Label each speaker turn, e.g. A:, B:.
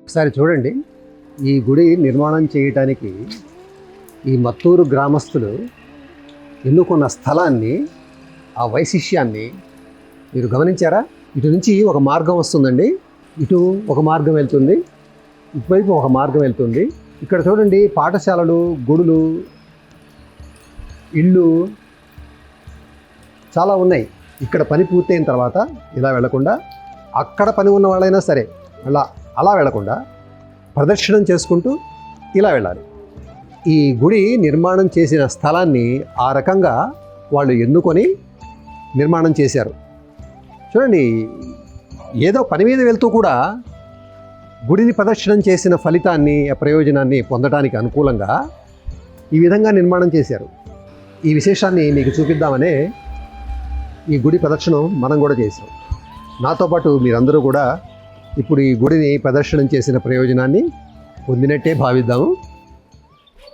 A: ఒకసారి చూడండి, ఈ గుడి నిర్మాణం చేయటానికి ఈ మత్తూరు గ్రామస్తులు ఎన్నుకున్న స్థలాన్ని, ఆ వైశిష్యాన్ని మీరు గమనించారా? ఇటు నుంచి ఒక మార్గం వస్తుందండి, ఇటు ఒక మార్గం వెళ్తుంది, ఇటువైపు ఒక మార్గం వెళ్తుంది. ఇక్కడ చూడండి, పాఠశాలలు, గుడులు, ఇళ్ళు చాలా ఉన్నాయి. ఇక్కడ పని పూర్తయిన తర్వాత ఇలా వెళ్లకుండా, అక్కడ పని ఉన్న వాళ్ళైనా సరే అలా వెళ్లకుండా ప్రదక్షిణం చేసుకుంటూ ఇలా వెళ్ళాలి. ఈ గుడి నిర్మాణం చేసిన స్థలాన్ని ఆ రకంగా వాళ్ళు ఎన్నుకొని నిర్మాణం చేశారు. చూడండి, ఏదో పని మీద వెళ్తూ కూడా గుడిని ప్రదక్షిణం చేసిన ఫలితాన్ని, ప్రయోజనాన్ని పొందడానికి అనుకూలంగా ఈ విధంగా నిర్మాణం చేశారు. ఈ విశేషాన్ని మీకు చూపిద్దామనే ఈ గుడి ప్రదక్షిణం మనం కూడా చేసాం. నాతో పాటు మీరందరూ కూడా ఇప్పుడు ఈ గుడిని ప్రదర్శనం చేసిన ప్రయోజనాన్ని పొందినట్టే భావిద్దాము.